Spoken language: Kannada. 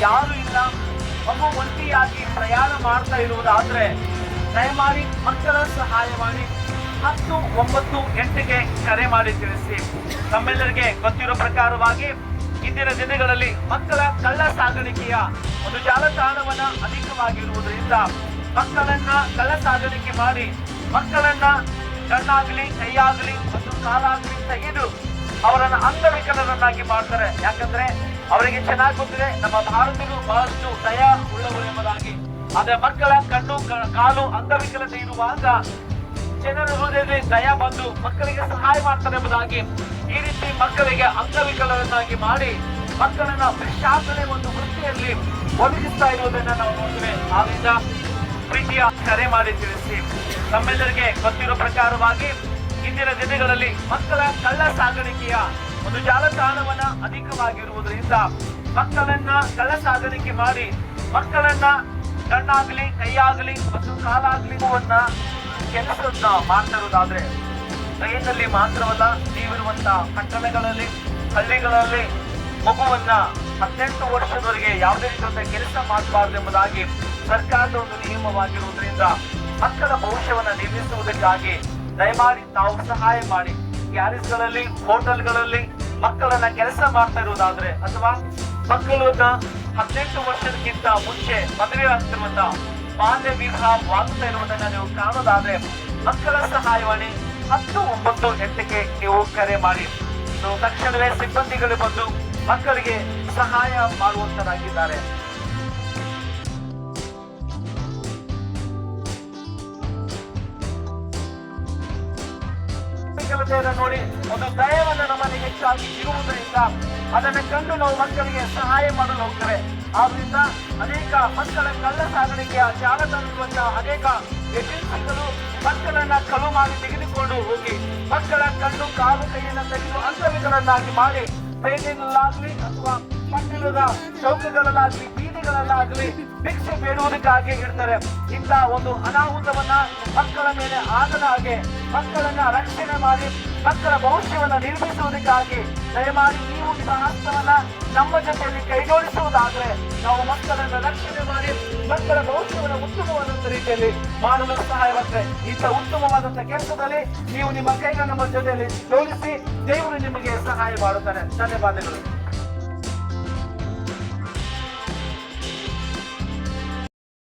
ಯಾರು ಇಲ್ಲ, ಮಗು ಒಂಟಿಯಾಗಿ ಪ್ರಯಾಣ ಮಾಡ್ತಾ ಇರುವುದಾದ್ರೆ ದಯಮಾಡಿ ಮಕ್ಕಳ ಸಹಾಯ ಮಾಡಿ 1098ಗೆ ಕರೆ ಮಾಡಿ ತಿಳಿಸಿ. ನಮ್ಮೆಲ್ಲರಿಗೆ ಗೊತ್ತಿರೋ ಪ್ರಕಾರವಾಗಿ ಇಂದಿನ ದಿನಗಳಲ್ಲಿ ಮಕ್ಕಳ ಕಳ್ಳ ಸಾಗಾಣಿಕೆಯ ಒಂದು ಜಾಲತಾಣವನ್ನ ಅಧಿಕವಾಗಿರುವುದರಿಂದ ಮಕ್ಕಳನ್ನ ಕಳ್ಳ ಸಾಗಾಣಿಕೆ ಮಾಡಿ ಮಕ್ಕಳನ್ನ ಕಣ್ಣಾಗ್ಲಿ ಕೈಯಾಗ್ಲಿ ಮತ್ತು ಕಾಲಾಗ್ಲಿ ತೆಗೆದು ಅವರನ್ನ ಅಂಗವಿಕಲರನ್ನಾಗಿ ಮಾಡ್ತಾರೆ. ಯಾಕಂದ್ರೆ ಅವರಿಗೆ ಚೆನ್ನಾಗಿ ಗೊತ್ತಿದೆ ನಮ್ಮ ಭಾರತರು ಬಹಳಷ್ಟು ದಯ ಉಳ್ಳವರು ಎಂಬುದಾಗಿ. ಆದ್ರೆ ಮಕ್ಕಳ ಕಣ್ಣು ಕಾಲು ಅಂಗವಿಕಲತೆ ಇರುವಾಗ ಜನರ ಹೃದಯದಲ್ಲಿ ದಯ ಬಂದು ಮಕ್ಕಳಿಗೆ ಸಹಾಯ ಮಾಡ್ತಾರೆ ಎಂಬುದಾಗಿ ಈ ರೀತಿ ಮಕ್ಕಳಿಗೆ ಅಂಗವಿಕಲರನ್ನಾಗಿ ಮಾಡಿ ಮಕ್ಕಳನ್ನ ಭಿಕ್ಷಾಟನೆ ಒಂದು ವೃತ್ತಿಯಲ್ಲಿ ಒದಗಿಸ್ತಾ ಇರುವುದನ್ನ ನಾವು ನೋಡ್ತೇವೆ. ಆದ್ರಿಂದ ಪ್ರೀತಿಯ ಕರೆ ಮಾಡಿ ತಿಳಿಸಿ. ನಮ್ಮೆಲ್ಲರಿಗೆ ಗೊತ್ತಿರೋ ಪ್ರಕಾರವಾಗಿ ಇಂದಿನ ದಿನಗಳಲ್ಲಿ ಮಕ್ಕಳ ಕಳ್ಳ ಸಾಗಾಣಿಕೆಯ ಒಂದು ಜಾಲತಾಣವನ್ನ ಅಧಿಕವಾಗಿರುವುದರಿಂದ ಮಕ್ಕಳನ್ನ ಕಳ್ಳ ಸಾಗಾಣಿಕೆ ಮಾಡಿ ಮಕ್ಕಳನ್ನ ಕಣ್ಣಾಗ್ಲಿ ಕೈಯಾಗ್ಲಿ ಮತ್ತು ಕಾಲಾಗ್ಲಿ ಕೆಲಸವನ್ನ ಮಾಡ್ತಾ ಇರೋದಾದ್ರೆ ಟ್ರೈನಲ್ಲಿ ಮಾತ್ರವಲ್ಲ, ನೀವಿರುವಂತ ಪಟ್ಟಣಗಳಲ್ಲಿ ಹಳ್ಳಿಗಳಲ್ಲಿ ಮಗುವನ್ನ 18 ವರ್ಷದವರೆಗೆ ಯಾವುದೇ ರೀತಿಯ ಕೆಲಸ ಮಾಡಬಾರದು ಎಂಬುದಾಗಿ ಸರ್ಕಾರದ ಒಂದು ನಿಯಮವಾಗಿರುವುದರಿಂದ ಮಕ್ಕಳ ಭವಿಷ್ಯವನ್ನ ನಿರ್ಮಿಸುವುದಕ್ಕಾಗಿ ದಯಮಾಡಿ ನಾವು ಸಹಾಯ ಮಾಡಿ. ಗ್ಯಾರೇಜ್ಗಳಲ್ಲಿ ಹೋಟೆಲ್ಗಳಲ್ಲಿ ಮಕ್ಕಳನ್ನ ಕೆಲಸ ಮಾಡ್ತಾ ಇರುವುದಾದ್ರೆ ಅಥವಾ ಮಕ್ಕಳನ್ನ 18 ವರ್ಷಕ್ಕಿಂತ ಮುಂಚೆ ಮದುವೆ ಆಗ್ತಿರುವಂತ ಬಾಲ್ಯ ವಿವಾಹವಾಗ್ತಾ ಇರುವುದನ್ನ ನೀವು ಕಾಣೋದಾದ್ರೆ ಮಕ್ಕಳ ಸಹಾಯವಾಣಿ 1098ಗೆ ನೀವು ಕರೆ ಮಾಡಿ. ತಕ್ಷಣವೇ ಸಿಬ್ಬಂದಿಗಳು ಬಂದು ಮಕ್ಕಳಿಗೆ ಸಹಾಯ ಮಾಡುವಂತರಾಗಿದ್ದಾರೆ. ನೋಡಿ ಒಂದು ದಯವನ್ನ ನಮ್ಮಲ್ಲಿ ಹೆಚ್ಚಾಗಿ ಇರುವುದರಿಂದ ಅದನ್ನ ಕಂಡು ನಾವು ಮಕ್ಕಳಿಗೆ ಸಹಾಯ ಮಾಡಲು ಹೋಗ್ತೇವೆ. ಆದ್ರಿಂದ ಅನೇಕ ಮಕ್ಕಳ ಕಳ್ಳ ಸಾಗಾಣಿಕೆಯ ಜಾಲತಾಣವಿರುವಂತಹ ಅನೇಕ ಏಜೆನ್ಸಿಗಳು ಮಕ್ಕಳನ್ನ ಕಳು ಮಾಡಿ ತೆಗೆದುಕೊಂಡು ಹೋಗಿ ಮಕ್ಕಳ ಕಣ್ಣು ಕಾಲು ಕೈಯನ್ನ ತೆಗೆದು ಅಂಗವಿಕಲರನ್ನಾಗಿ ಮಾಡಿ ಟ್ರೈನಿನಲ್ಲಾಗ್ಲಿ ಅಥವಾ ಪಟ್ಟಣದ ಚೌಕಗಳಲ್ಲಾಗ್ಲಿ ಬೀದಿಗಳಲ್ಲಾಗ್ಲಿ ಭಿಕ್ಷೆ ಬೇಡುವುದಕ್ಕಾಗಿ ಇಡ್ತಾರೆ. ಇಂಥ ಒಂದು ಅನಾಹುತವನ್ನ ಮಕ್ಕಳ ಮೇಲೆ ಆಗದ ಹಾಗೆ ಮಕ್ಕಳನ್ನ ರಕ್ಷಣೆ ಮಾಡಿ ಮಕ್ಕಳ ಭವಿಷ್ಯವನ್ನ ನಿರ್ಮಿಸುವುದಕ್ಕಾಗಿ ದಯಮಾಡಿ ನೀವು ನಿಮ್ಮ ಹಸ್ತವನ್ನ ನಮ್ಮ ಜೊತೆಯಲ್ಲಿ ಕೈಜೋಡಿಸುವುದಾದ್ರೆ ನಾವು ಮಕ್ಕಳನ್ನ ರಕ್ಷಣೆ ಮಾಡಿ ಮಕ್ಕಳ ಭವಿಷ್ಯವನ್ನು ಉತ್ತಮವಾದಂತ ರೀತಿಯಲ್ಲಿ ಮಾಡಲು ಸಹಾಯವಾಗುತ್ತೆ. ಇಂಥ ಉತ್ತಮವಾದಂತ ಕೆಲಸದಲ್ಲಿ ನೀವು ನಿಮ್ಮ ಕೈಗಳನ್ನು ನಮ್ಮ ಜೊತೆಯಲ್ಲಿ ಜೋಡಿಸಿ ದೇವರು ನಿಮಗೆ ಸಹಾಯ ಮಾಡುತ್ತಾನೆ. ಧನ್ಯವಾದಗಳು.